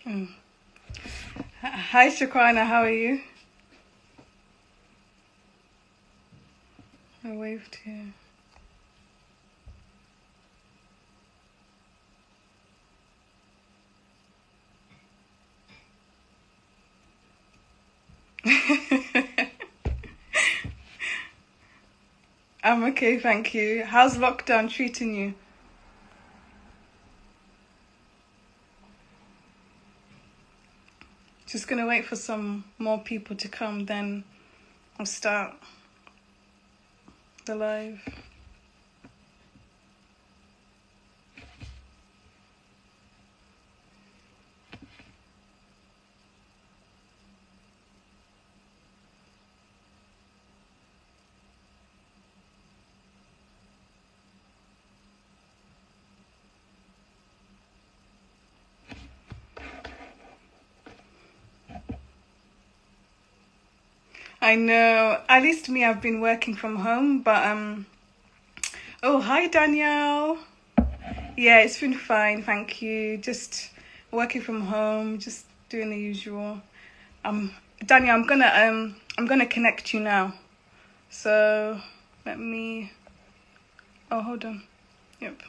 Mm. Hi, Shaquana, how are you? I waved here. I'm okay, thank you. How's lockdown treating you? Just gonna wait for some more people to come, then I'll start the live. I know. At least me, I've been working from home, but Oh, hi, Danielle. Yeah, it's been fine, thank you. Just working from home, just doing the usual. Danielle, I'm gonna connect you now. So let me. Oh, hold on. Yep.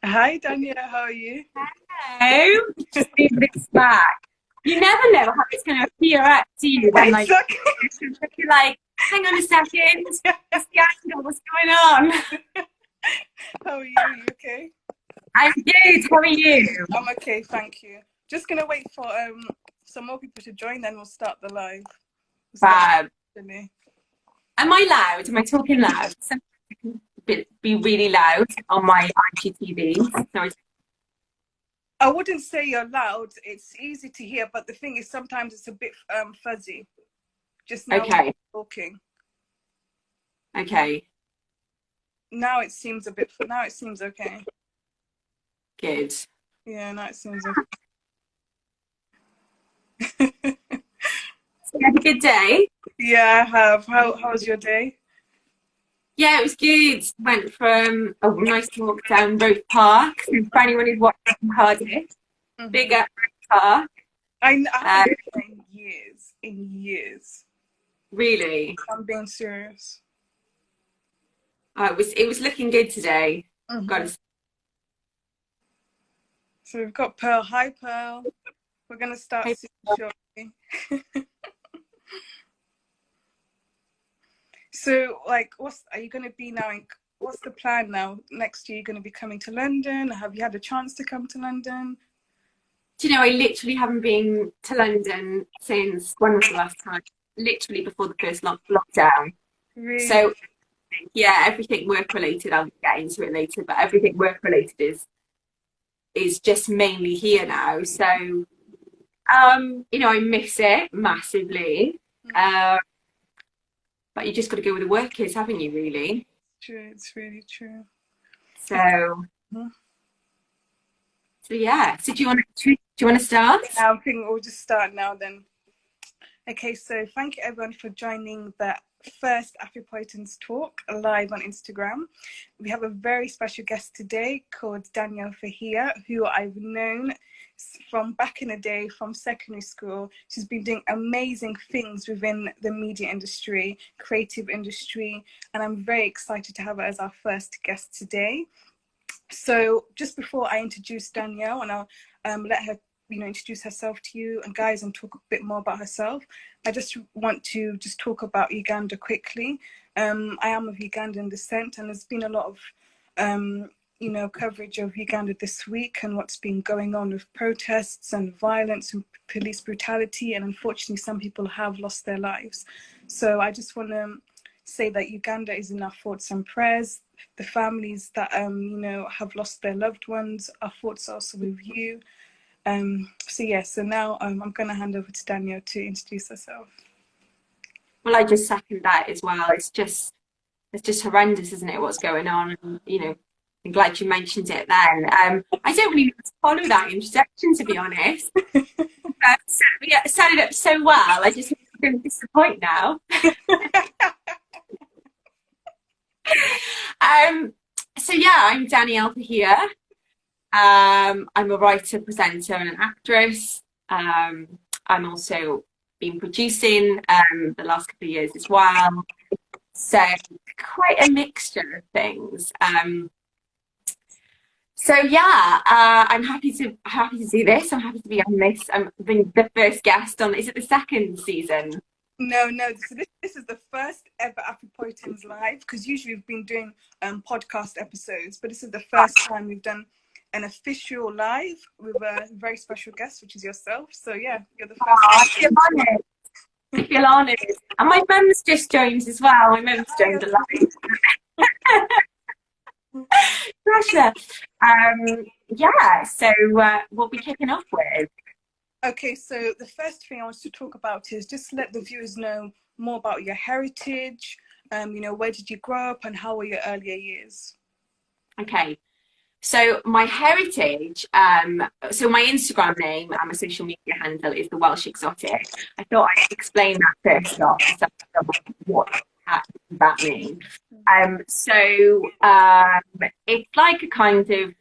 Hi, Danielle. How are you? Hello, just see this back. You never know how it's going to appear at you when, like, Exactly. you're like, hang on a second, scandal, what's going on? How are you? You okay? I'm good. How are you? I'm okay, thank you. Just gonna wait for some more people to join, then we'll start the live. We'll start Fab. today. Am I loud? Am I talking loud? Sometimes it can be really loud on my IGTV. Sorry. I wouldn't say you're loud. It's easy to hear, but the thing is, sometimes it's a bit fuzzy. Just now when Okay. you're talking. Okay. Now it seems a bit. Now it seems okay. Good. Yeah, now it seems okay. So you had a good day? Yeah, I have. How was your day? Yeah, it was good. Went from a nice walk down Road Park. So for anyone who's watching from Cardiff, big Hmm. up Road Park. I haven't Uh, been there in years. In years. really. I'm being serious. It was looking good today. Got Hmm. to, So we've got Pearl. Hi, Pearl. We're gonna start say, soon shortly. So, like, are you gonna be now? What's the plan now? Next year, you're gonna be coming to London. Have you had a chance to come to London? do you know, I literally haven't been to London since, when was the last time? Literally before the first lockdown. Really? So yeah, everything work related. I'll get into it later, but everything work related is just mainly here now. So I miss it massively. Um, but you just got to go where the work is, haven't you? Really. True. It's really true. Okay. So Mhm. so yeah. So do you want to start? I think we'll just start now then. Okay, so thank you everyone for joining the first Afripolitan Talk live on Instagram. We have a very special guest today called Danielle Fahiya, who I've known from back in the day, from secondary school. She's been doing amazing things within the media industry, creative industry, and I'm very excited to have her as our first guest today. So just before I introduce Danielle, and I'll let her introduce herself to you and guys and talk a bit more about herself, I just want to just talk about Uganda quickly. I am of Ugandan descent, and there's been a lot of coverage of Uganda this week and what's been going on with protests and violence and police brutality, and unfortunately some people have lost their lives. So I just want to say that Uganda is in our thoughts and prayers. The families that have lost their loved ones, our thoughts are also with you. So now I'm going to hand over to Danielle to introduce herself. Well, I just second that as well. It's just horrendous, isn't it? What's going on? And, I'm glad you mentioned it then. I don't really know how to follow that introduction, to be honest. set it up so well. I just didn't disappoint now. So yeah, I'm Danielle Fahiya. I'm a writer, presenter, and an actress. I'm also been producing the last couple of years as well. So quite a mixture of things. So yeah, I'm happy to do this. I'm happy to be on this. I'm being the first guest on. Is it the second season? No, this is the first ever Afripolitans live, because usually we've been doing podcast episodes, but this is the first time we've done an official live with a very special guest, which is yourself. So yeah, you're the first. I feel honoured. I feel honoured. And my mum's just joined as well. My mum's joined the live. Pressure. Yeah, so we'll be kicking off with. Okay, so the first thing I want to talk about is just let the viewers know more about your heritage. You know, where did you grow up and how were your earlier years? Okay, so my heritage, so my Instagram name and my social media handle is the Welsh Exotic. I thought I'd explain that first off, so what that means. So it's like a kind of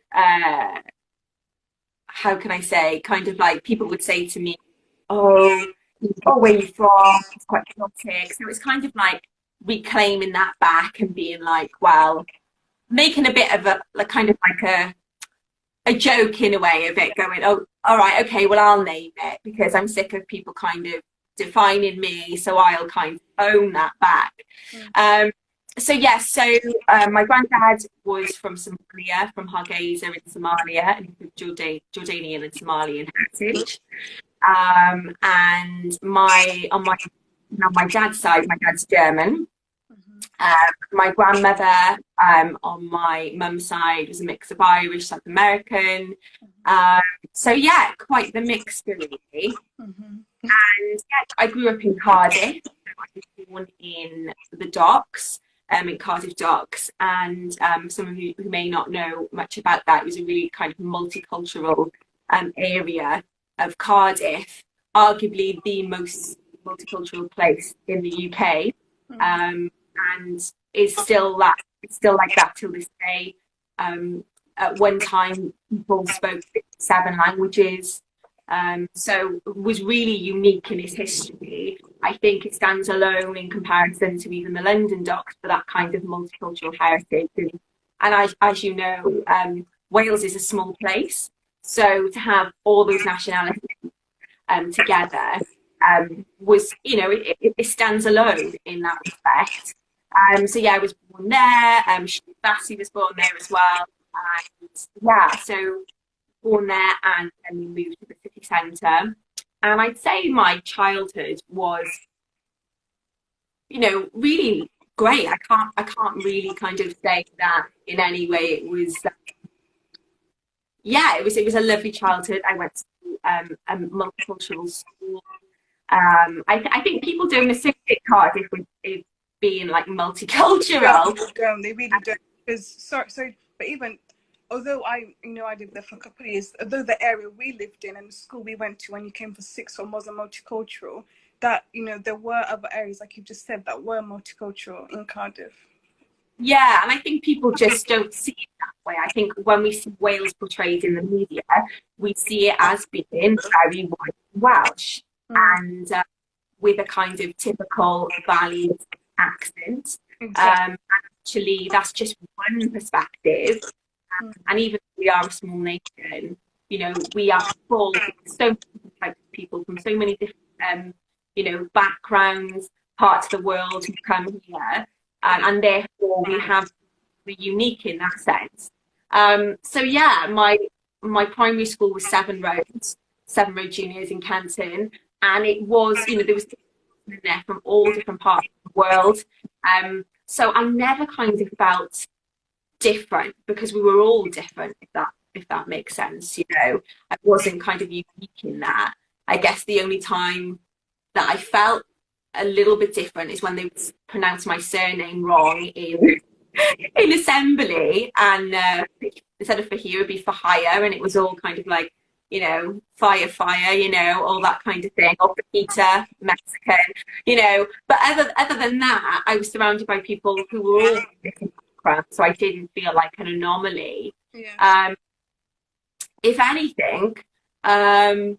how can I say, kind of like people would say to me, oh, where you from? It's quite exotic. So it's kind of like reclaiming that back and being like, well, making a bit of a kind of like a joke in a way of it, going, oh, all right, okay, well, I'll name it, because I'm sick of people kind of defining me, so I'll kind of own that back. So yes, my granddad was from Somalia, from Hargeisa in Somalia, and Jordanian and Somalian heritage. And on my dad's side, my dad's German. My grandmother on my mum's side was a mix of Irish, South American. So yeah, quite the mix really. And yeah, I grew up in Cardiff. I was born in the docks. In Cardiff Docks, and some of you who may not know much about that, it was a really kind of multicultural area of Cardiff, arguably the most multicultural place in the UK, and is still like that till this day. At one time, people spoke 7 languages. So it was really unique in its history. I think it stands alone in comparison to even the London docks for that kind of multicultural heritage. And as you know, Wales is a small place. So to have all those nationalities together was, you know, it stands alone in that respect. So yeah, I was born there. Bassie was born there as well. And yeah, so born there, and then we moved to the city centre. And I'd say my childhood was, you know, really great. I can't really kind of say that in any way it was. Yeah, it was a lovely childhood. I went to a multicultural school. I think people don't associate Cardiff with it being like multicultural. They really don't. Because sorry, but even although I lived there for a couple of years, although the area we lived in and the school we went to when you came for sixth form wasn't multicultural, that, you know, there were other areas, like you just said, that were multicultural in Cardiff. Yeah, and I think people just don't see it that way. I think when we see Wales portrayed in the media, we see it as being very white Welsh and with a kind of typical Valley accent. Exactly. Actually, that's just one perspective. And even if we are a small nation, you know, we are full of so many types of people from so many different, you know, backgrounds, parts of the world who come here, and therefore we're unique in that sense. So yeah, my primary school was Seven Road Juniors in Canton, and it was, you know, there was in there from all different parts of the world. So I never kind of felt different, because we were all different, if that makes sense. You know, I wasn't kind of unique in that. I guess the only time that I felt a little bit different is when they would pronounce my surname wrong in assembly, and instead of Fahiya, it would be Fahiya, and it was all kind of like you know, fire, you know, all that kind of thing, or fajita, Mexican, you know. But other than that, I was surrounded by people who were all different backgrounds, so I didn't feel like an anomaly. Yeah. If anything, I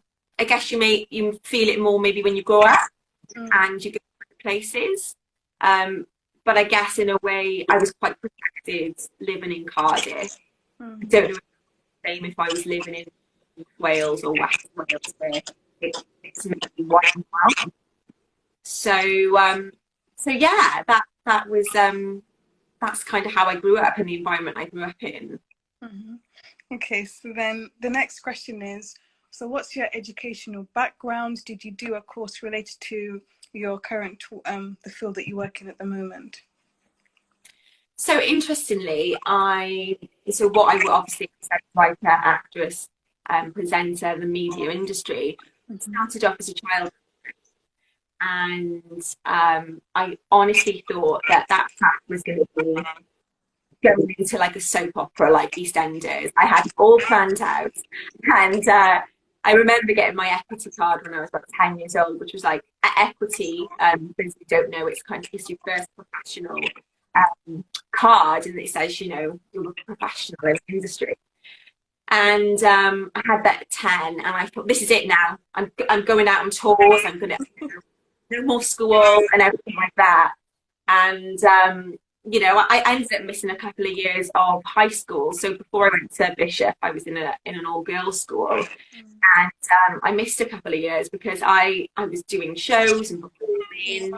guess you feel it more maybe when you grow up and you go to places. But I guess in a way, I was quite protected living in Cardiff. I don't know same if I was living in Wales or West Wales, where it's maybe white and brown. So yeah, that was that's kind of how I grew up and the environment I grew up in. Okay, so then the next question is, so what's your educational background? Did you do a course related to your current the field that you work in at the moment? So interestingly, what I obviously said, writer, actress, presenter, the media industry, started off as a child, and I honestly thought that path was going to be going into like a soap opera like EastEnders. I had it all planned out, and I remember getting my equity card when I was about 10 years old, which was like equity. For those who don't know, it's your first professional card, and it says, you know, you're a professional in the industry. And I had that at 10, and I thought, this is it now. I'm going out on tours. I'm going to no more school and everything like that. And you know, I ended up missing a couple of years of high school. So before I went to Bishop, I was in an all-girls school, and I missed a couple of years because I was doing shows and performing,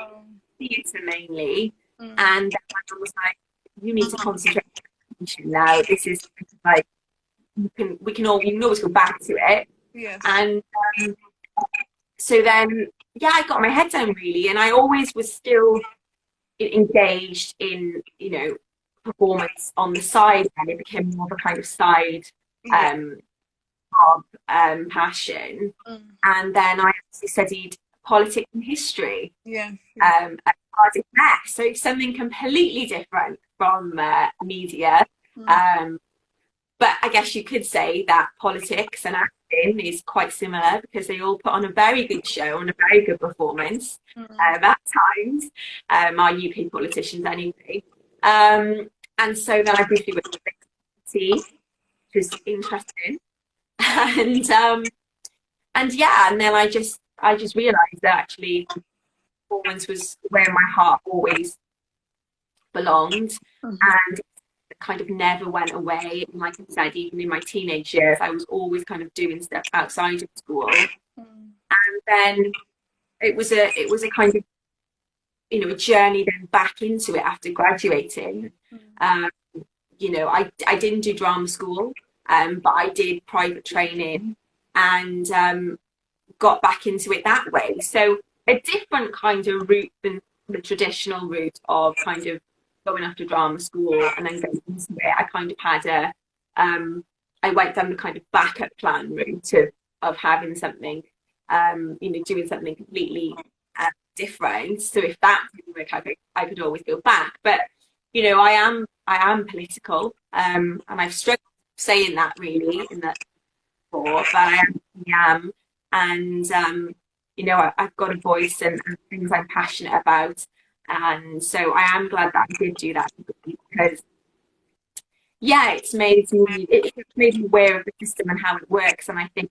theatre mainly. And my mum was like, you need to concentrate now. This is like, we can always go back to it. Yes. And so then, yeah, I got my head down really, and I always was still engaged in, you know, performance on the side, and it became more of a kind of side passion. And then I actually studied politics and history at Cardiff. So something completely different from media. But I guess you could say that politics and acting is quite similar because they all put on a very good show and a very good performance at times, our UK politicians anyway. And so then I briefly went to tea, which was interesting. And yeah, and then I just realised that actually performance was where my heart always belonged, and it kind of never went away. And like I said, even in my teenage years, I was always kind of doing stuff outside of school. And then it was a kind of, you know, a journey then back into it after graduating. You know, I didn't do drama school, but I did private training and got back into it that way. So a different kind of route than the traditional route of kind of going after drama school and then going into it. I kind of had I went down the kind of backup plan route of having something, you know, doing something completely different. So if that didn't work, I could always go back. But you know, I am political, and I've struggled saying that really in that before, but I am, and you know, I've got a voice and things I'm passionate about, and so I am glad that I did do that because yeah, it's made me aware of the system and how it works, and I think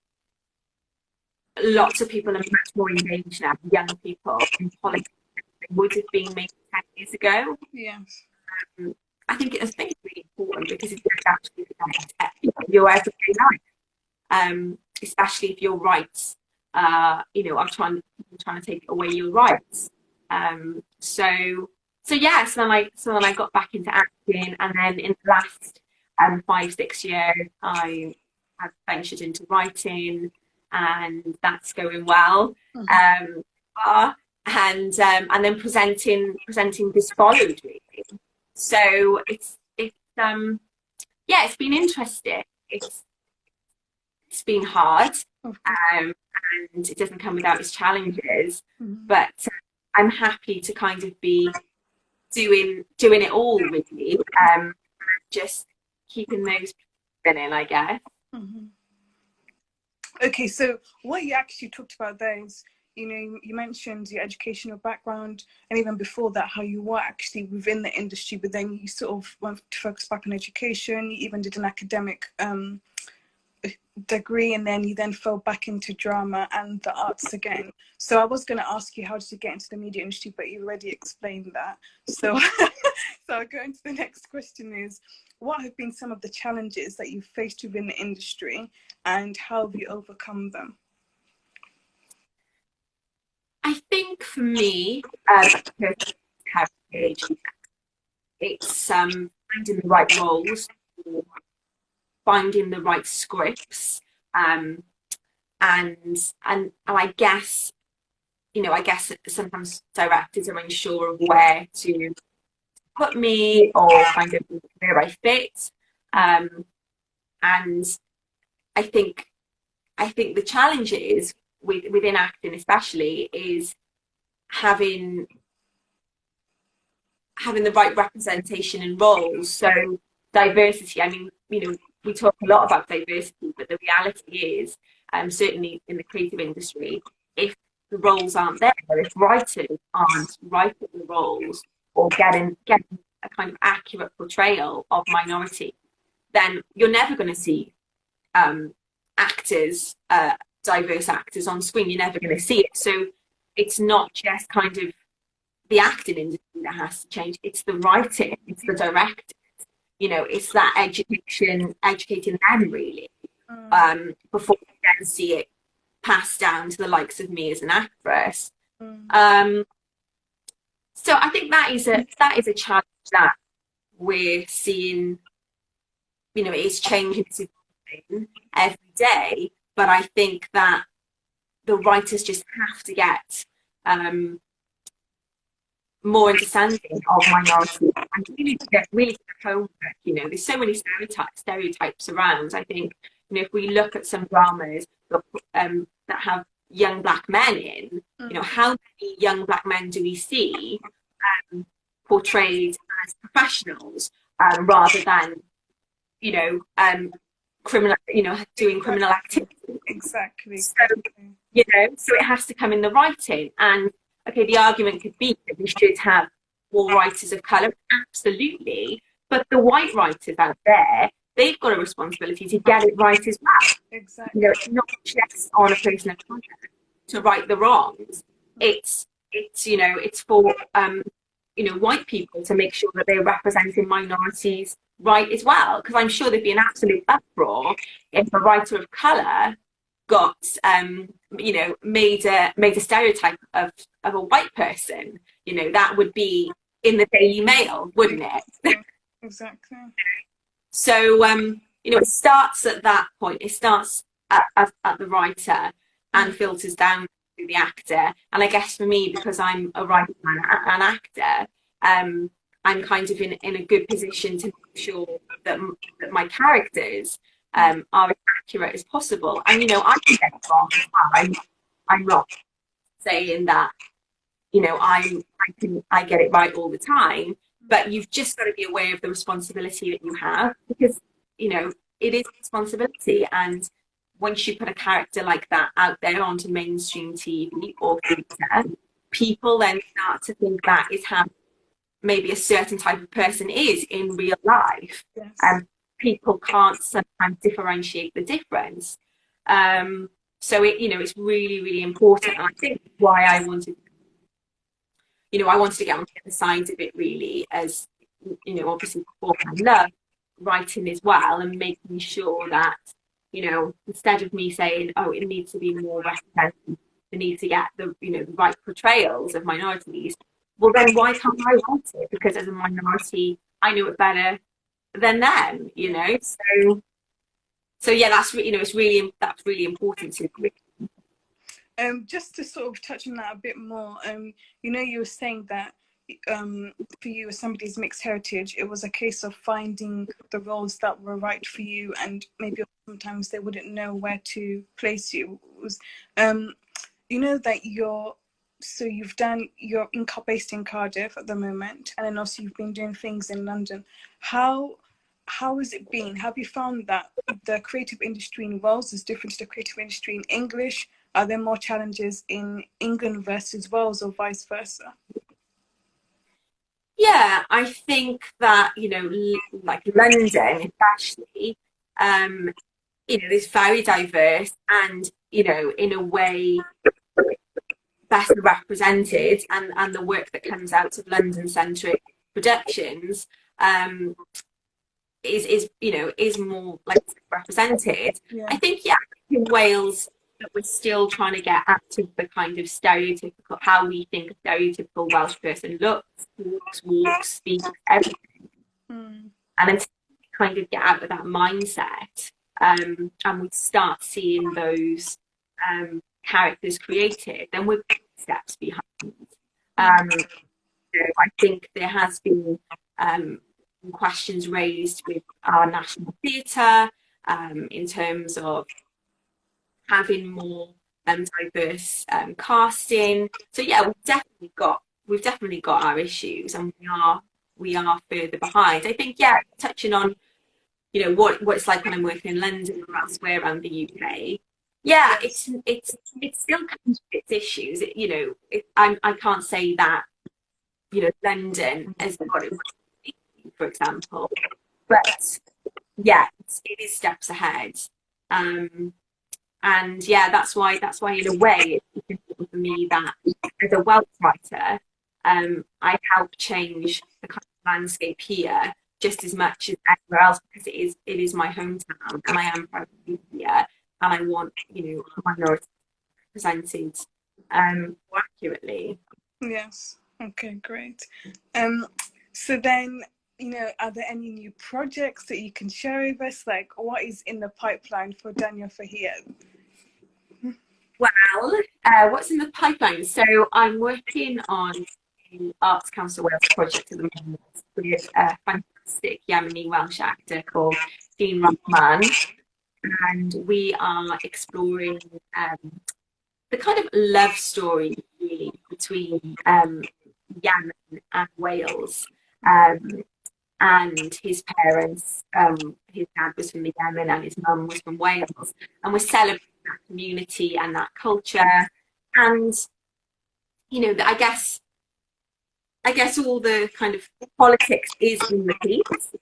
lots of people are much more engaged now, young people in politics than they would have been maybe 10 years ago. Yes. I think it's really important because it does actually affect your everyday life, especially if your rights, you know, are trying to take away your rights. So yes, then I got back into acting, and then in the last 5-6 years, I have ventured into writing, and that's going well. And then presenting this followed really. So it's yeah, it's been interesting. It's been hard, and it doesn't come without its challenges. But I'm happy to kind of be doing it all really, just keeping those spinning, I guess. Okay, so what you actually talked about there is, you know, you mentioned your educational background, and even before that, how you were actually within the industry, but then you sort of went to focus back on education. You even did an academic degree, and then you then fell back into drama and the arts again. So I was going to ask you, how did you get into the media industry, but you already explained that. So so I'll go into the next question is, what have been some of the challenges that you've faced within the industry, and how have you overcome them? I think for me, heritage, it's finding the right roles, finding the right scripts, and I guess, you know, I guess sometimes directors are unsure of where to put me or kind of where I fit. And I think the challenge is within acting especially is having the right representation in roles. So diversity, I mean, you know, we talk a lot about diversity, but the reality is, certainly in the creative industry, if the roles aren't there, if writers aren't writing the roles or getting a kind of accurate portrayal of minority, then you're never going to see actors, diverse actors on screen. You're never going to see it. So it's not just kind of the acting industry that has to change. It's the writing, it's the directing. You know, it's that educating them really, before you then see it passed down to the likes of me as an actress. So I think that is a challenge that we're seeing. You know, it is changing every day, but I think that the writers just have to get more understanding of minority and really get homework. You know, there's so many stereotypes around. I think, you know, if we look at some dramas that have young black men in, you know, how many young black men do we see portrayed as professionals rather than, you know, criminal, you know, doing criminal activity. Exactly. So, you know, so it has to come in the writing. And okay, the argument could be that we should have more writers of colour, absolutely. But the white writers out there, they've got a responsibility to get it right as well. Exactly. You know, it's not just on a person of colour to right the wrongs. It's you know, it's for you know, white people to make sure that they're representing minorities right as well. Because I'm sure there'd be an absolute uproar if a writer of colour got you know, made a stereotype of a white person. You know, that would be in the Daily Mail, wouldn't it? Exactly. So you know, it starts at that point. It starts at the writer and filters down to the actor. And I guess for me, because I'm a writer and an actor, I'm kind of in a good position to make sure that my characters are as accurate as possible. And you know, I can get it wrong as well. I'm not saying that, you know, I get it right all the time, but you've just got to be aware of the responsibility that you have, because, you know, it is a responsibility. And once you put a character like that out there onto mainstream TV or theatre, people then start to think that is how maybe a certain type of person is in real life. Yes. And people can't sometimes differentiate the difference. So it, you know, it's really, really important. And I think why I wanted to get on the other side of it really, as, you know, obviously before I love writing as well, and making sure that, you know, instead of me saying, oh, it needs to be more represented, they need to get the, you know, the right portrayals of minorities, well then why can't I write it? Because as a minority, I know it better than them, you know. So yeah, that's, you know, that's really important to me. Just to sort of touch on that a bit more, you know, you were saying that for you, as somebody's mixed heritage, it was a case of finding the roles that were right for you, and maybe sometimes they wouldn't know where to place you. It was, you know, that you're based in Cardiff at the moment, and then also you've been doing things in London. How how has it been? Have you found that the creative industry in Wales is different to the creative industry in English? Are there more challenges in England versus Wales, or vice versa? Yeah, I think that, like London especially, is very diverse and, in a way better represented, and the work that comes out of London-centric productions is more like represented. Yeah. I think, yeah, in Wales that we're still trying to get out of the kind of stereotypical, how we think a stereotypical Welsh person looks, talks, walks, speaks, everything. And until we kind of get out of that mindset, and we start seeing those characters created, then we're steps behind. I think there has been questions raised with our national theatre in terms of having more diverse casting. So yeah, we've definitely got our issues, and we are further behind. I think, yeah, touching on what it's like when I'm working in London or elsewhere around the UK. Yeah, it's still comes with its issues. I can't say that London has got it, for example, but yeah, it is steps ahead. And yeah, that's why in a way it's difficult for me that as a Welsh writer, I help change the kind of landscape here just as much as everywhere else, because it is my hometown, and I am proud to be here, and I want minorities represented more accurately. Yes. Okay, great. So then, are there any new projects that you can share with us? Like, what is in the pipeline for Danielle Fahiya? Well, what's in the pipeline? So I'm working on the Arts Council Wales project at the moment with a fantastic Yemeni Welsh actor called Dean Rahman, and we are exploring the kind of love story really between Yemen and Wales. And his parents, his dad was from the Yemen and his mum was from Wales, and we're celebrating that community and that culture. And I guess all the kind of politics is in the piece,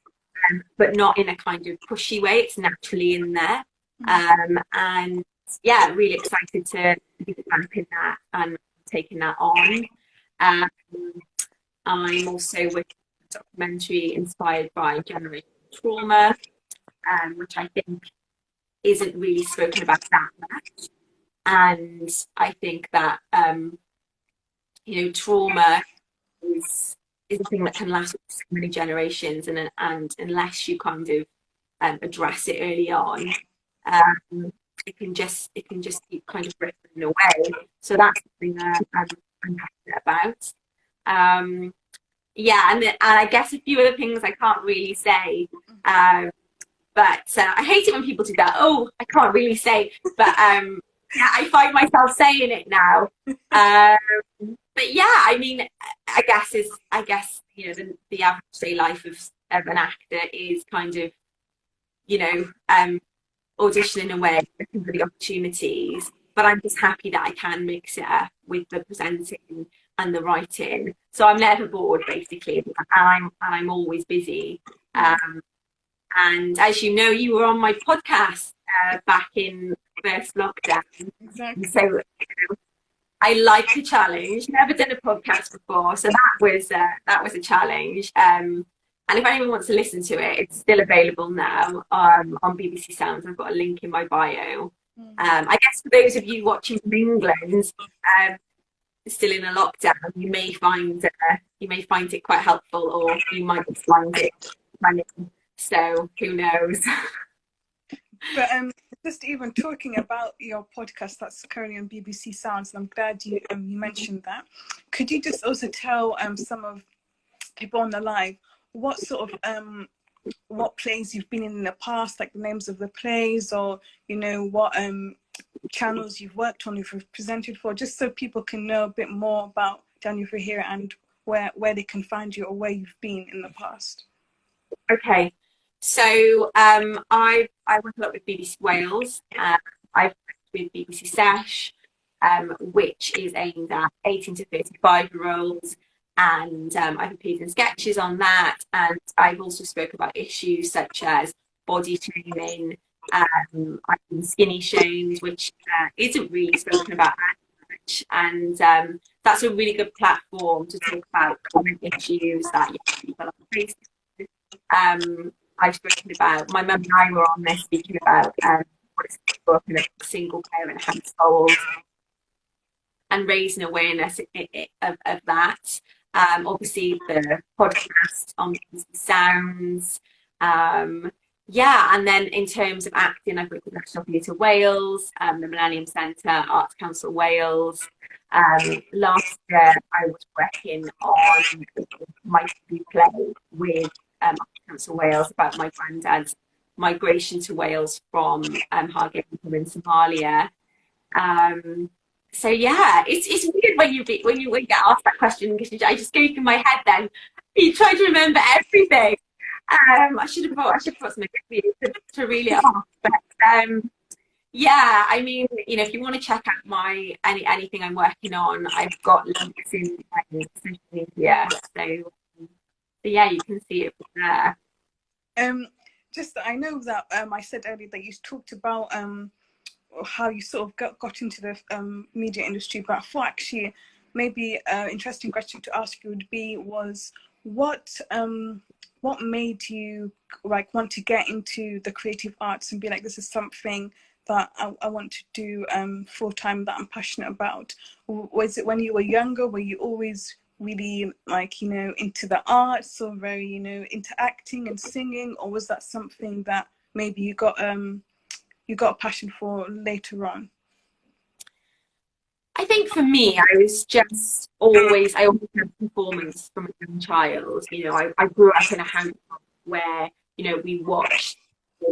but not in a kind of pushy way. It's naturally in there, and yeah, really excited to be developing that and taking that on. I'm also working on a documentary inspired by generational trauma, which I think isn't really spoken about that much. And I think that trauma is a thing that can last for so many generations, and unless you kind of address it early on, it can just keep kind of drifting away. So that's something that I'm passionate about. Yeah, and I guess a few other things I can't really say, but I hate it when people do that. Oh, I can't really say, but yeah, I find myself saying it now. But yeah, I mean, I guess the average day life of an actor is kind of auditioning away, looking for the opportunities. But I'm just happy that I can mix it up with the presenting and the writing. So I'm never bored, basically, and I'm always busy. And as you know, you were on my podcast back in first lockdown. Exactly. So I like a challenge. Never done a podcast before, so that was a challenge. And if anyone wants to listen to it, it's still available now on BBC Sounds. I've got a link in my bio. I guess for those of you watching from England, still in a lockdown, you may find it quite helpful, or you might just find it funny. So who knows? But just even talking about your podcast that's currently on BBC Sounds, and I'm glad you mentioned that. Could you just also tell some of people on the live what sort of what plays you've been in the past, like the names of the plays, or what channels you've worked on, you've presented for, just so people can know a bit more about Danielle Fahiya and where they can find you or where you've been in the past. Okay. So I work a lot with BBC Wales. I've worked with BBC Sesh, which is aimed at 18 to 35-year-olds. And I've appeared in sketches on that. And I've also spoke about issues such as body shaming. I've been skinny shamed, which isn't really spoken about that much. And that's a really good platform to talk about common issues that young people are facing. I've spoken about, my mum and I were on there speaking about what it's like to work in a single parent household and raising awareness of that. Obviously, the podcast on sounds. Yeah, and then in terms of acting, I've worked with National Theatre Wales, the Millennium Centre, Arts Council Wales. Last year, I was working on my play with Arts Council Wales about my granddad's migration to Wales from Hargeisa in Somalia. So yeah, it's weird when you get asked that question because I just go through my head. Then you try to remember everything. I should have brought something with you to reel it off. But yeah, I mean, if you want to check out anything I'm working on, I've got links in my social media. So yeah, you can see it from there. Just I know that I said earlier that you talked about how you sort of got into the media industry, but I thought actually maybe an interesting question to ask you would be was what made you like want to get into the creative arts and be like, this is something that I want to do full time, that I'm passionate about? Was it when you were younger? Were you always really like, into the arts, or very, into acting and singing? Or was that something that maybe you got a passion for later on? I think for me, I always had performance from a young child. I grew up in a household where, we watched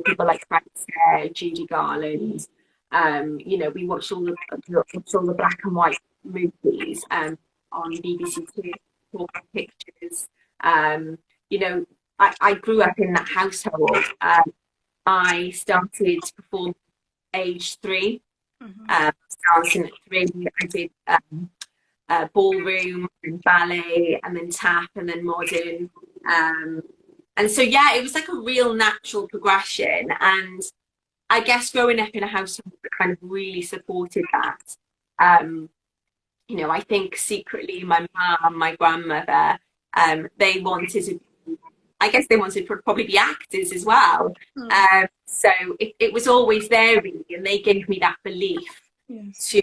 people like Frank, Judy Garland. We watched all the black and white movies on BBC Two, Talking Pictures. I grew up in that household. I started to perform age 3. Dancing at 3, I did ballroom and ballet, and then tap, and then modern. And so yeah, it was like a real natural progression. And I guess growing up in a household that kind of really supported that. I think secretly my mum, my grandmother, they wanted to. I guess they wanted to probably be actors as well. So it was always there, really, and they gave me that belief to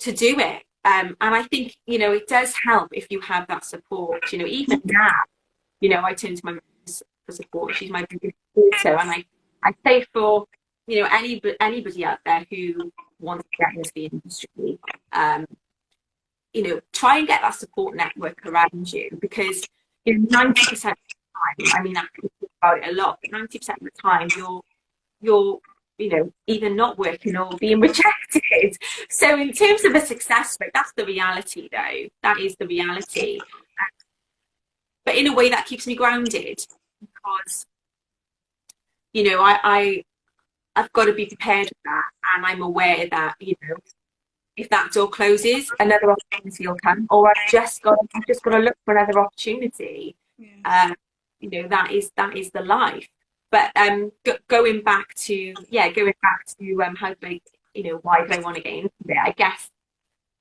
do it. And I think, it does help if you have that support. Even now, I turn to my mum for support. She's my biggest supporter. And I say for, anybody out there who wants to get into the industry, try and get that support network around you, because 90% of the time, I mean, I can talk about it a lot, but 90% of the time you're either not working or being rejected. So in terms of a success rate, that's the reality, though. That is the reality. But in a way that keeps me grounded, because I've got to be prepared for that, and I'm aware that if that door closes, another opportunity will come, or I've just got to look for another opportunity. That is the life. But going back to how do why do I want to get into it? I guess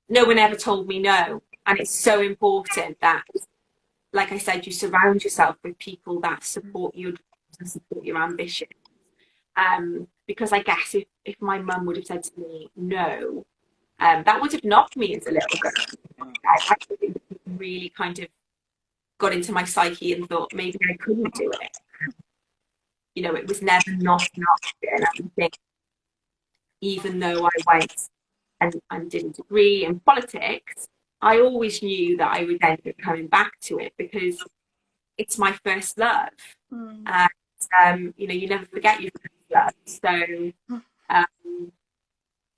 no one ever told me no, and it's so important that, like I said, you surround yourself with people that support you and support your ambition. Because I guess if my mum would have said to me no, that would have knocked me as a little girl. I really kind of got into my psyche and thought maybe I couldn't do it. It was never not an option. I think even though I went and did a degree in politics, I always knew that I would end up coming back to it, because it's my first love. And you never forget your first love. So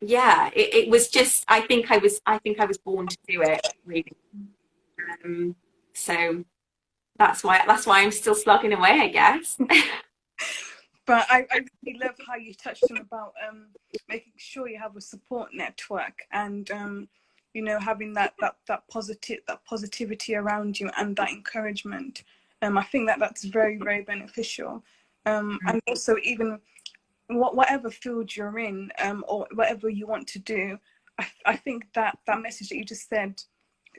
it was just, I think I was born to do it, really. So that's why I'm still slugging away, I guess. But I really love how you touched on about making sure you have a support network, and you know, having that positivity around you and that encouragement. I think that's very, very beneficial. And also, even whatever field you're in, or whatever you want to do, I think that message that you just said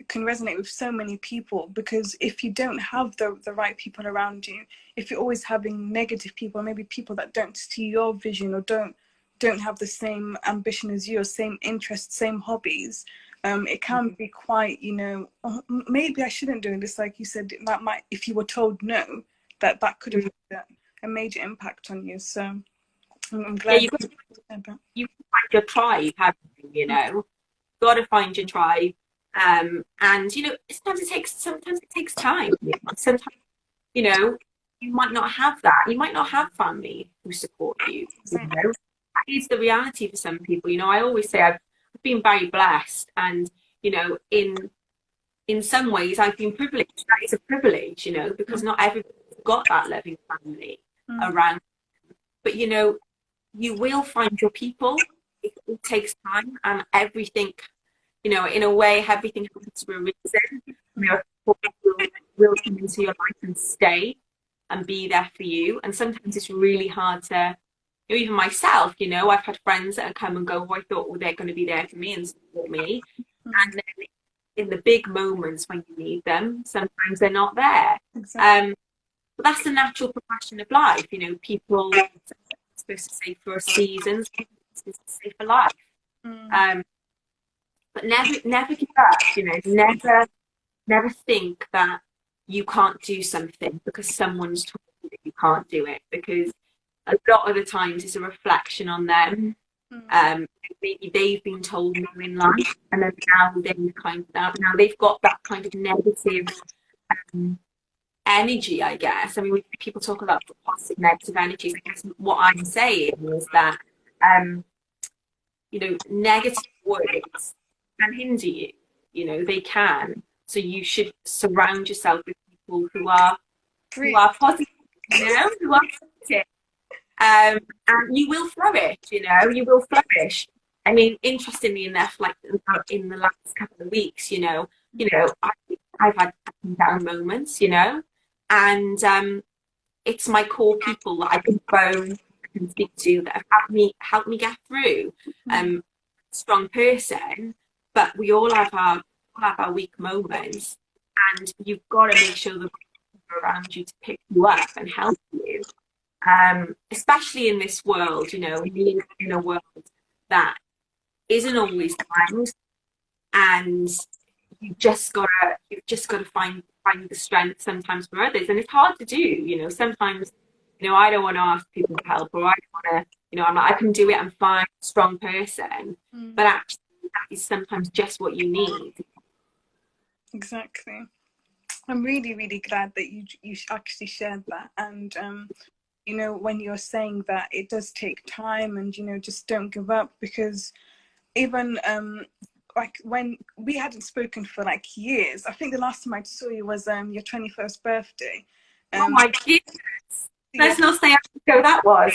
can resonate with so many people, because if you don't have the right people around you, if you're always having negative people, maybe people that don't see your vision or don't have the same ambition as you, or same interests, same hobbies, it can be quite, you know, oh, maybe I shouldn't do this, like you said, that might, if you were told no, that could have had a major impact on you. So I'm glad you find your tribe, haven't you? You know, got to find your tribe. And you know, sometimes it takes time. Sometimes, you know, you might not have that. You might not have family who support you. You know, that is the reality for some people. You know, I always say I've been very blessed, and you know, in some ways I've been privileged. That is a privilege, you know, because not everybody's got that loving family around. But you know, you will find your people. It takes time, and everything, you know, in a way, everything happens for a reason. You know, people will come into your life and stay and be there for you. And sometimes it's really hard to, you know, even myself, you know, I've had friends that come and go, oh, I thought, well, they're going to be there for me and support me. And then in the big moments when you need them, sometimes they're not there. But that's the natural progression of life. You know, people are supposed to stay for a season, supposed to stay for life. But never give up, you know, never think that you can't do something because someone's told you that you can't do it, because a lot of the times it's a reflection on them. Maybe they've been told no in life, and then now they've got that kind of negative energy, I guess. I mean, when people talk about positive, negative energies, I guess what I'm saying is that you know, negative words can hinder you. You know, they can. So you should surround yourself with people who are positive, you know, who are positive. And you will flourish, you know, you will flourish. I mean, interestingly enough, like in the last couple of weeks, you know, I've had up and down moments, you know, and it's my core people that I can phone, I can speak to, that have helped me get through. Strong person, but we all have our weak moments, and you've got to make sure the people around you to pick you up and help you. Especially in this world, you know, we live in a world that isn't always kind, and you've just gotta find the strength sometimes for others, and it's hard to do. You know, sometimes, you know, I don't want to ask people for help, or I don't want to, you know, I'm like, I can do it, I'm fine, strong person. But actually, that is sometimes just what you need. Exactly. I'm really, really glad that you actually shared that. And you know, when you're saying that it does take time, and you know, just don't give up, because even like when we hadn't spoken for like years, I think the last time I saw you was your 21st birthday. Oh my goodness. Let's not say how ago that was.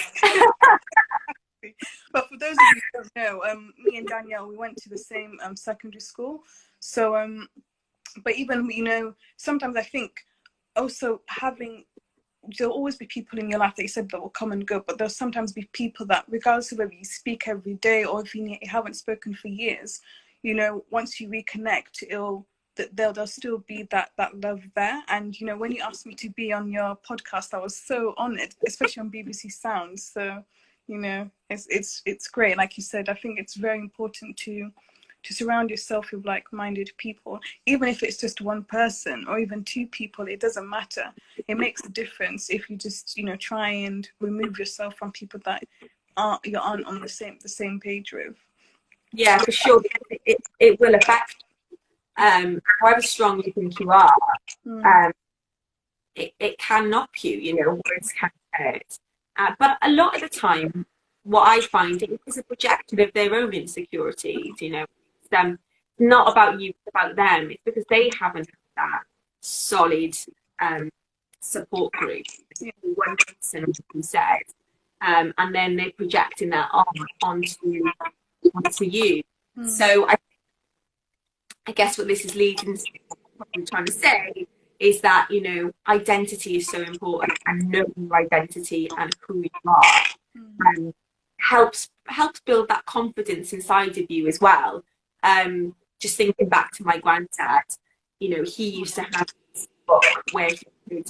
But for those of you who don't know, me and Danielle, we went to the same secondary school. So but even, you know, sometimes I think also there'll always be people in your life that you said that will come and go, but there'll sometimes be people that, regardless of whether you speak every day or if you haven't spoken for years, you know, once you reconnect, there'll still be that love there. And you know, when you asked me to be on your podcast, I was so honoured, especially on BBC Sounds. So you know, it's great. Like you said, I think it's very important to surround yourself with like-minded people, even if it's just one person or even two people. It doesn't matter. It makes a difference if you just, you know, try and remove yourself from people that you aren't on the same page with. Yeah, for sure. It will affect however strong you think you are. It can knock you, you know, words can hurt. But a lot of the time, what I find is a projection of their own insecurities, you know. It's not about you, it's about them. It's because they haven't had that solid support group. One person who says, and then they're projecting that onto you. So I guess what this is leading to, what I'm trying to say, is that, you know, identity is so important, and knowing your identity and who you are helps build that confidence inside of you as well. Just thinking back to my granddad, you know, he used to have this book where he could,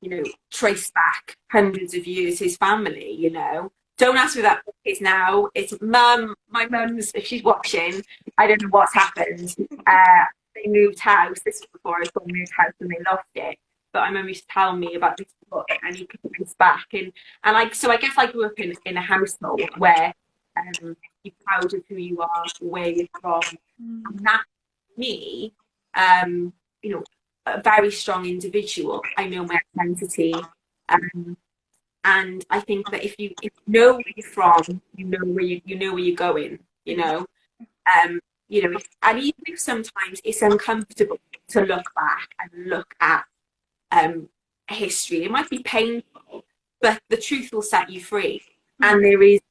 you know, trace back hundreds of years his family, you know. Don't ask me who that book is now. It's my mum's, if she's watching, I don't know what's happened. They moved house. This was before I thought moved house and they lost it. But my mum used to tell me about this book, and he could trace back. And I guess I grew up in a household where you're proud of who you are, where you're from. And that, me, you know, a very strong individual. I know my identity. And I think that if you know where you're from, you know where you're going, you know. You know, and even if sometimes it's uncomfortable to look back and look at history, it might be painful, but the truth will set you free. And there is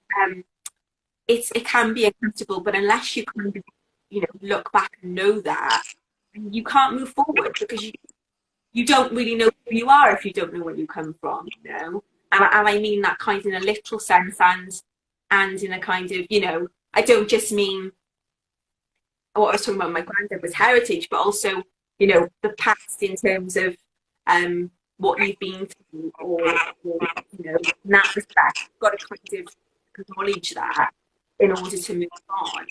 it can be uncomfortable, but unless you kind of, you know, look back and know that, you can't move forward, because you don't really know who you are if you don't know where you come from, you know. And I mean that kind of in a literal sense, and in a kind of, you know, I don't just mean what I was talking about, my granddad was heritage, but also, you know, the past in terms of what you've been through, or you know, in that respect, you've got to kind of acknowledge that in order to move on.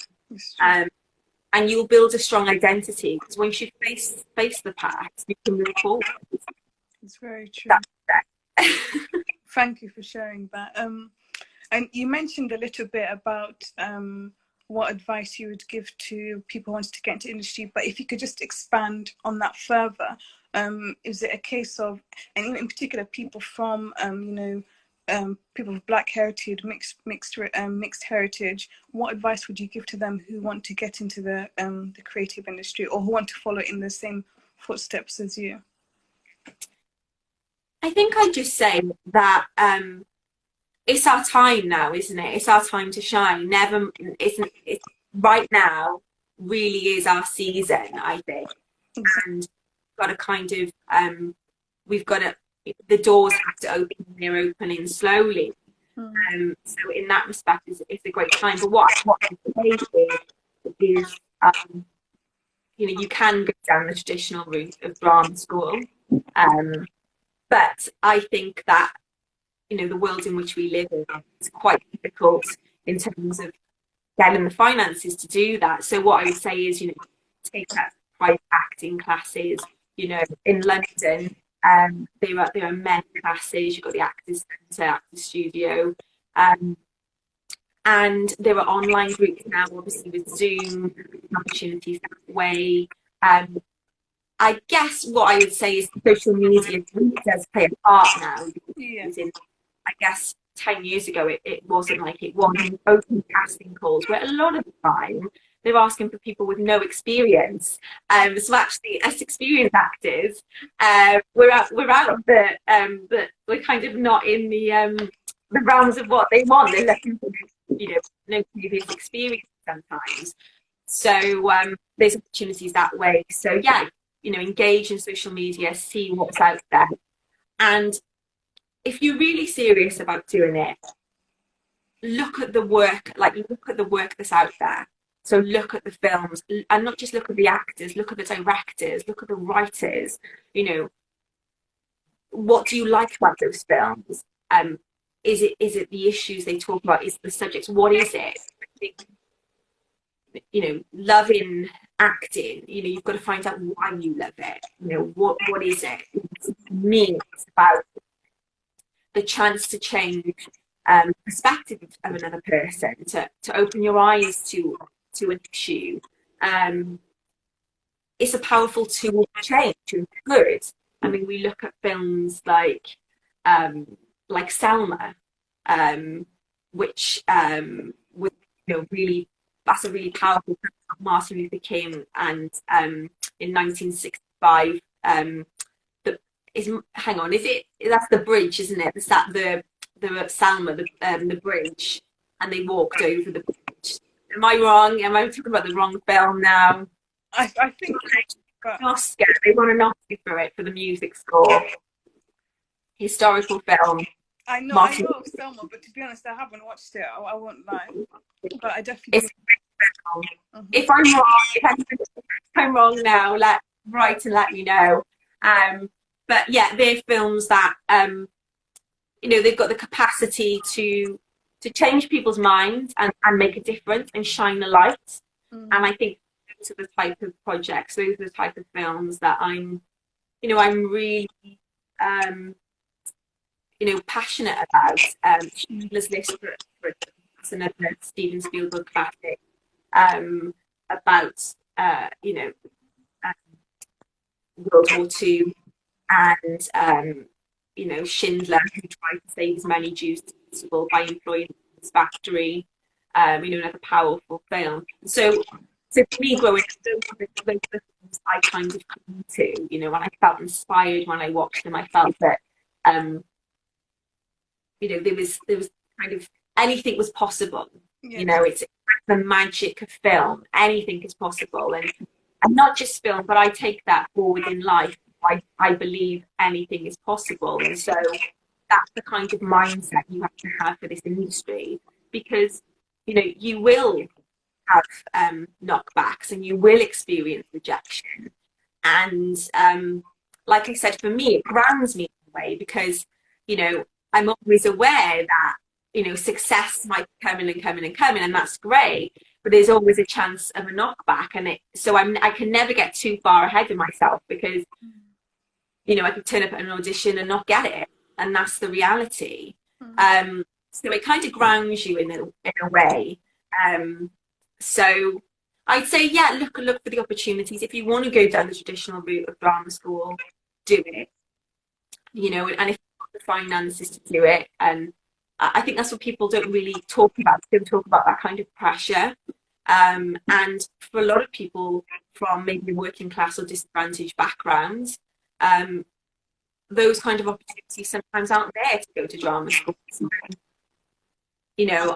And you'll build a strong identity, because once you face the past, you can move forward. It's very true. Thank you for sharing that. And you mentioned a little bit about what advice you would give to people wanting to get into industry, but if you could just expand on that further, is it a case of, and in particular people from you know, people with Black heritage, mixed heritage, what advice would you give to them who want to get into the creative industry, or who want to follow in the same footsteps as you? I think I'd just say that it's our time now, isn't it? It's our time to shine. It's right now really is our season, I think. And we've got to kind of the doors have to open, and they're opening slowly. So in that respect, it's a great time. But what I say is you know, you can go down the traditional route of drama school. But I think that, you know, the world in which we live in is quite difficult in terms of getting the finances to do that. So what I would say is, you know, take that private acting classes. You know, in London, there are many classes. You've got the Actors Centre, Actors Studio, and there are online groups now, obviously with Zoom, opportunities that way. I guess what I would say is social media really does play a part now. I guess 10 years ago, it wasn't like it was. Open casting calls, where a lot of the time they're asking for people with no experience. So actually, as experienced actors, we're out of the we're kind of not in the realms of what they want. They're looking for, you know, no previous experience sometimes. So there's opportunities that way. So yeah, you know, engage in social media, see what's out there. And if you're really serious about doing it, look at the work that's out there. So look at the films, and not just look at the actors, look at the directors, look at the writers. You know, what do you like about those films? Is it the issues they talk about? Is it the subjects? What is it? You know, loving acting, you know, you've got to find out why you love it. You know, what is it? For me, it's about the chance to change perspective of another person, to open your eyes to an issue. It's a powerful tool to change, to good. I mean, we look at films like Selma, which was, you know, really, that's a really powerful film of Martin Luther King, and in 1965, that's the bridge, isn't it? The Salma, the bridge, and they walked over the bridge. Am I wrong? Am I talking about the wrong film now? I think but... Oscar. They won an Oscar for it, for the music score. Historical film. I know of Selma, but to be honest, I haven't watched it. I won't lie, but I definitely. If I'm wrong now, write and let me know. But yeah, they're films that you know, they've got the capacity to change people's minds and make a difference and shine a light. And I think those are the type of projects, those are the type of films that I'm really passionate about. Schindler's List for another Steven Spielberg classic, about World War II, and Schindler, who tried to save as many Jews as possible by employing his factory. Another powerful film. So for me, growing up, those are the films I kind of come to. When I felt inspired when I watched them, I felt that there was kind of anything was possible. Yeah. It's the magic of film. Anything is possible, and not just film, but I take that forward in life. I believe anything is possible, and so that's the kind of mindset you have to have for this industry, because you will have knockbacks and you will experience rejection, and like I said, for me, it grounds me in a way, because I'm always aware that success might be coming and coming and coming, and that's great, but there's always a chance of a knockback, and so I can never get too far ahead of myself, because I could turn up at an audition and not get it, and that's the reality. So it kind of grounds you in a way. So I'd say, yeah, look for the opportunities. If you want to go down the traditional route of drama school, do it. And if you've got the finances to do it, and I think that's what people don't really talk about. They don't talk about that kind of pressure. And for a lot of people from maybe working class or disadvantaged backgrounds, those kind of opportunities sometimes aren't there to go to drama school.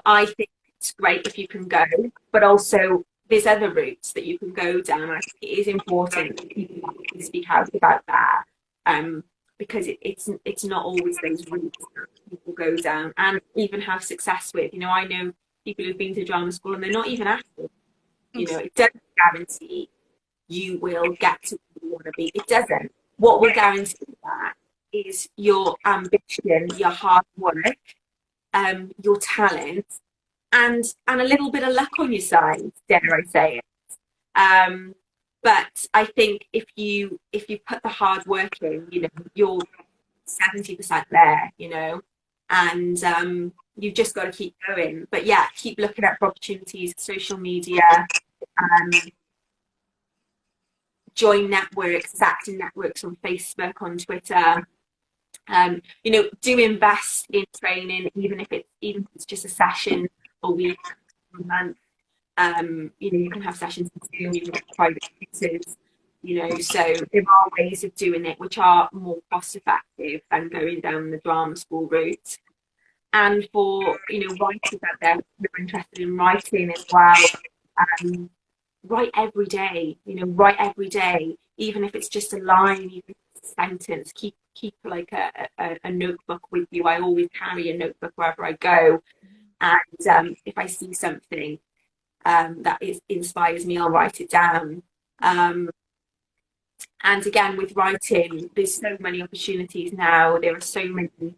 I think it's great if you can go, but also there's other routes that you can go down. I think it is important that people speak out about that, because it's not always those routes that people go down and even have success with. I know people who've been to drama school and they're not even actors. It doesn't guarantee you will get to where you want to be. It doesn't. What will guarantee that is your ambition, your hard work, your talent, and a little bit of luck on your side, dare I say it. But I think if you put the hard work in, you're 70% there, and you've just got to keep going. But yeah, keep looking at opportunities, social media, join networks, acting networks on Facebook, on Twitter. Do invest in training, even if it's just a session a week, a month. You can have sessions in Zoom, you can have private tutors, so there are ways of doing it which are more cost effective than going down the drama school route. And for writers out there who are interested in writing as well, write every day, write every day, even if it's just a line, even if it's a sentence. Keep like a notebook with you. I always carry a notebook wherever I go, and if I see something that inspires me, I'll write it down. And again, with writing, there's so many opportunities now. There are so many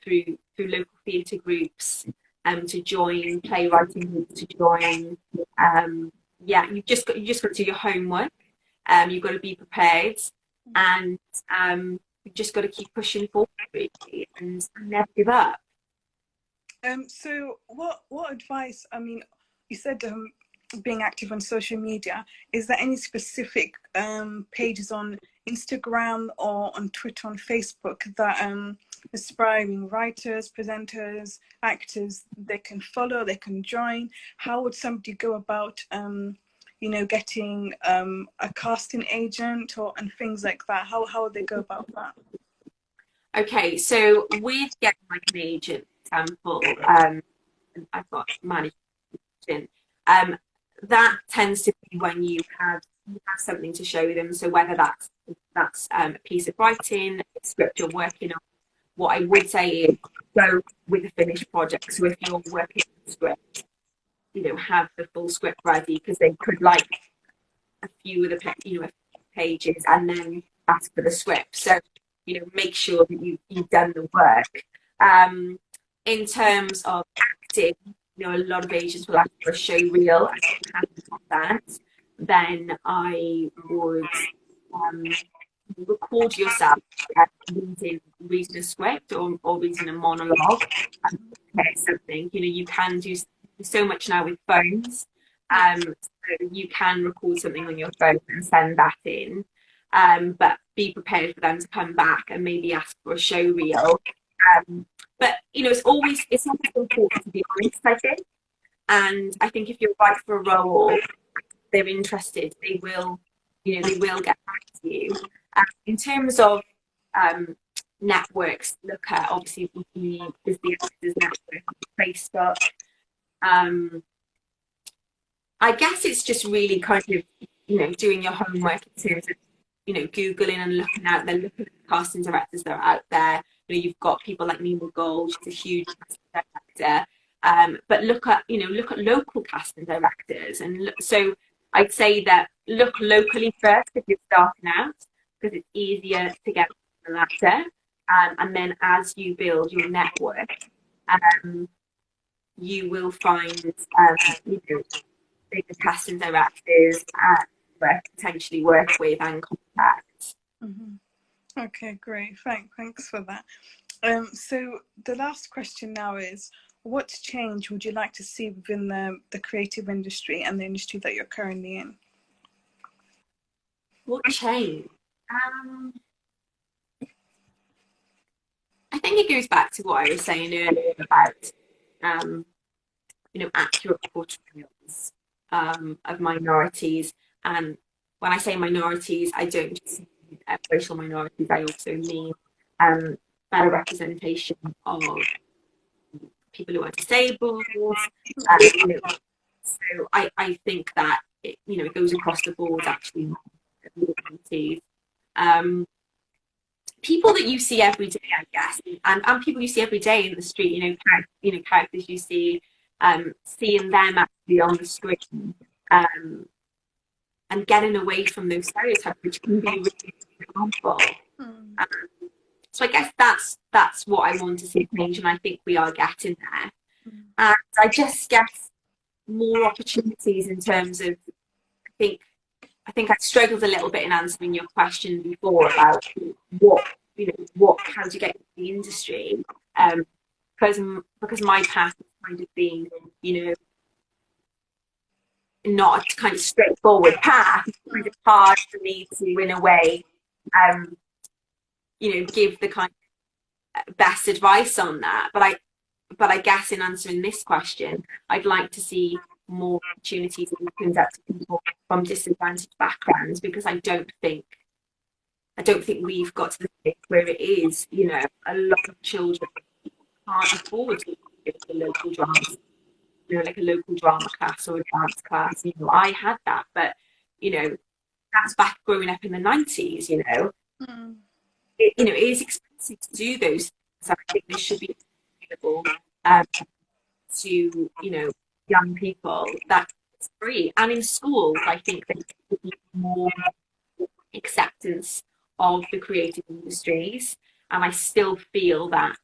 through local theatre groups to join, playwriting groups to join. You've just got to do your homework. You've got to be prepared, and you've just got to keep pushing forward, really, and never give up. So what advice? I mean, you said being active on social media. Is there any specific pages on Instagram or on Twitter, on Facebook that aspiring writers, presenters, actors, they can follow, they can join? How would somebody go about getting a casting agent and things like that? How would they go about that? Okay, so with getting like an agent, for example, I've got management, that tends to be when you have something to show them. So whether that's a piece of writing, a script you're working on, what I would say is go with a finished project. So if you're working on a script, have the full script ready, because they could like a few of the a few pages and then ask for the script. So make sure that you've done the work. In terms of acting, a lot of agents will ask for a show reel, and if you haven't got that, then I would record yourself reading a script or reading a monologue. Something you can do so much now with phones. So you can record something on your phone and send that in, but be prepared for them to come back and maybe ask for a show reel. But it's always important to be honest, I think. And I think if you're right for a role, they're interested, they will get back to you. In terms of networks, look at obviously there's the Actors Network on Facebook. I guess it's just really kind of doing your homework in terms of googling and looking out there, looking at the casting directors that are out there. You've got people like Nina Gold, she's a huge casting director. But look at local casting directors, and so I'd say that look locally first if you're starting out, because it's easier to get the ladder. And then as you build your network, you will find bigger casting directors potentially work with and contact. Mm-hmm. Okay, great. Thanks for that. So the last question now is, what change would you like to see within the creative industry and the industry that you're currently in? What change? I think it goes back to what I was saying earlier about accurate portrayals of minorities. And when I say minorities, I don't just mean racial minorities, I also mean better representation of people who are disabled. So I think that it goes across the board actually. People that you see every day, I guess, and people you see every day in the street, characters you see, seeing them actually on the screen, and getting away from those stereotypes, which can be really harmful. So I guess that's what I want to see change, and I think we are getting there. And I just guess more opportunities in terms of, I think I struggled a little bit in answering your question before about how to get into the industry, because my path has kind of been, not a kind of straightforward path. It's kind of hard for me to, in a way, give the kind of best advice on that. But I guess in answering this question, I'd like to see more opportunities opened up to people from disadvantaged backgrounds, because I don't think we've got to the place where it is, a lot of children can't afford to go to local drama, like a local drama class or a dance class. I had that, but that's back growing up in the 90s. It is expensive to do those things. So I think this should be available to young people, that it's free. And in schools, I think there should be more acceptance of the creative industries, and I still feel that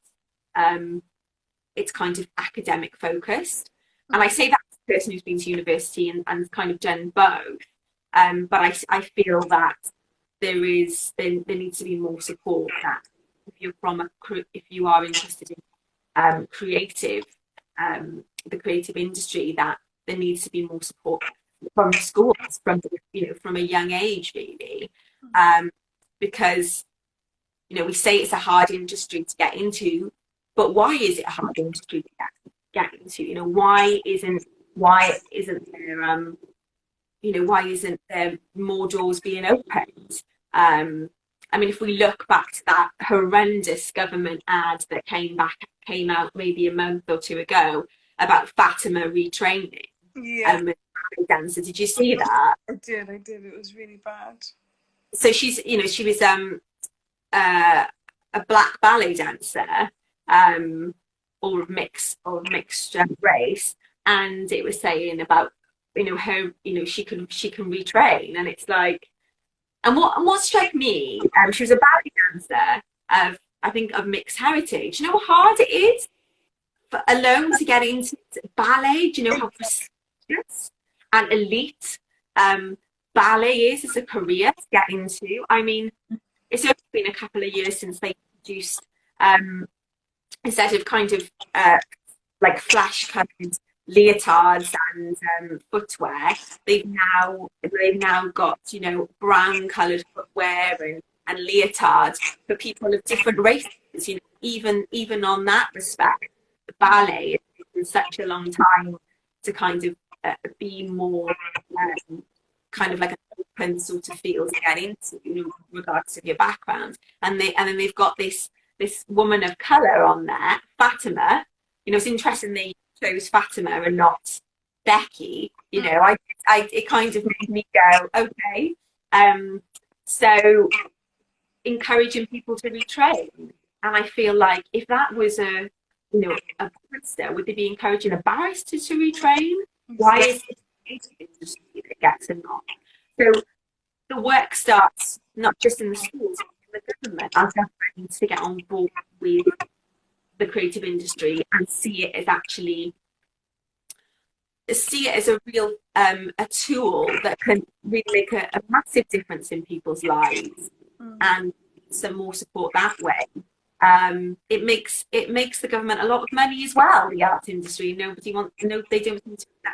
it's kind of academic focused. And I say that as a person who's been to university and kind of done both, but I feel that there needs to be more support, that if you are interested in the creative industry, that there needs to be more support from the schools, from a young age, really, because we say it's a hard industry to get into, but why is it a hard industry to get into? Why isn't there more doors being opened? I mean, if we look back to that horrendous government ad that came out maybe a month or two ago about Fatima retraining dancer, did you see that? I did. It was really bad. So she was a black ballet dancer, or mixed race, and it was saying about her, she can retrain, and it's like, and what struck me, she was a ballet dancer of, I think, of mixed heritage. You know how hard it is alone to get into ballet? Do you know how prestigious and elite ballet is as a career to get into? I mean, it's only been a couple of years since they introduced, instead of kind of like flash coloured leotards and footwear, they've now got, brown coloured footwear and leotards for people of different races. Even on that respect, the ballet has taken such a long time to kind of be more kind of like an open sort of field to get into, in regards to your background. And then they've got this woman of colour on there, Fatima. It's interesting they chose Fatima and not Becky. It kind of made me go, okay. So encouraging people to retrain. And I feel like if that was a barrister, would they be encouraging a barrister to retrain? Why is it the industry that gets a nod? So the work starts not just in the schools, but in the government. Our government needs to get on board with the creative industry and see it as a real a tool that can really make a massive difference in people's lives, and some more support that way. It makes the government a lot of money as well, the arts industry. They don't want to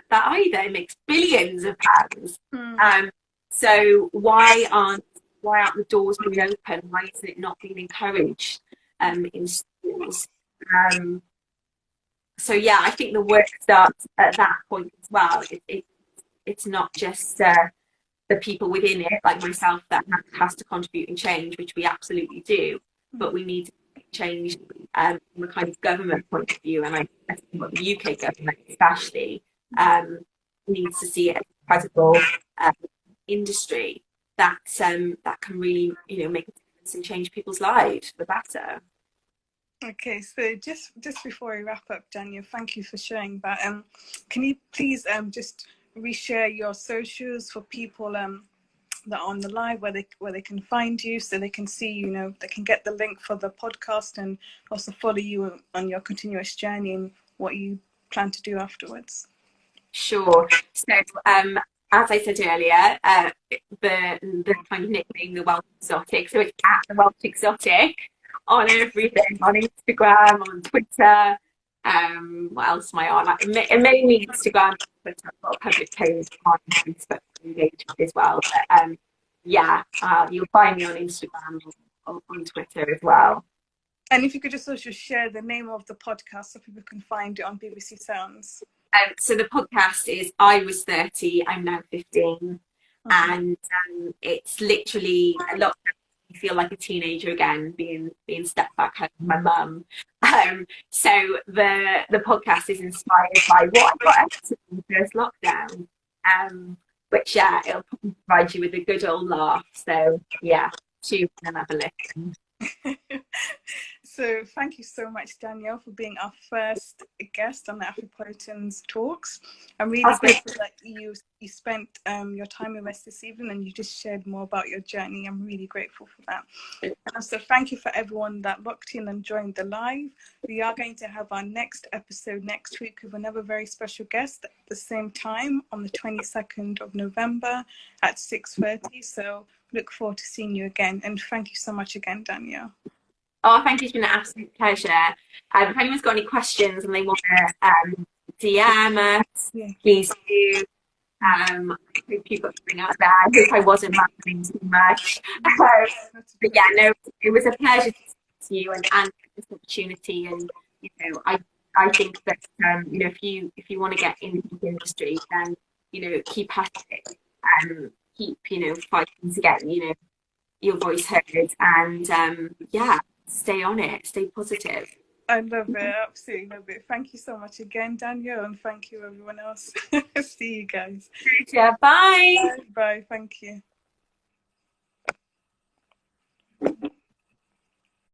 that either. It makes billions of pounds. So why aren't the doors being open? Why is it not being encouraged in schools? So yeah, I think the work starts at that point as well. It's not just the people within it, like myself, that has to contribute and change, which we absolutely do, but we need to change from a kind of government point of view, and I think the UK government especially needs to see it as a credible industry that can really make a difference and change people's lives for the better. Okay, so just before we wrap up, Danielle, thank you for sharing that. Can you please just reshare your socials for people that are on the live, where they can find you, so they can see, they can get the link for the podcast and also follow you on your continuous journey and what you plan to do afterwards? Sure. So as I said earlier, the kind of nickname, the Welsh Exotic, so it's at the Welsh Exotic on everything, on Instagram, on Twitter. What else am I on? Mainly Instagram, Twitter. I've got a public page on Facebook to engage with as well. But you'll find me on Instagram or on Twitter as well. And if you could just also share the name of the podcast so people can find it on BBC Sounds. So the podcast is I Was 30, I'm Now 15. And it's literally a lot. I feel like a teenager again, being stuck back home with my mum. So the podcast is inspired by what I got after the first lockdown, which it'll probably provide you with a good old laugh. So tune in and have a listen. So thank you so much, Danielle, for being our first guest on the Afripolitan Talks. I'm really grateful that you spent your time with us this evening and you just shared more about your journey. I'm really grateful for that. And also thank you for everyone that locked in and joined the live. We are going to have our next episode next week with another very special guest at the same time on the 22nd of November at 6:30. So look forward to seeing you again. And thank you so much again, Danielle. Oh, thank you. It's been an absolute pleasure. If anyone's got any questions and they want to DM us, please do. I hope you've got something out there. I hope I wasn't rambling too much. But it was a pleasure to speak to you and this opportunity. And I think that if you want to get into the industry, then keep at it and keep fighting to get your voice heard, and yeah, stay on it, stay positive. I love it, absolutely love it. Thank you so much again, Danielle, and thank you everyone else. See you guys. Yeah, bye. Bye. Bye. Thank you.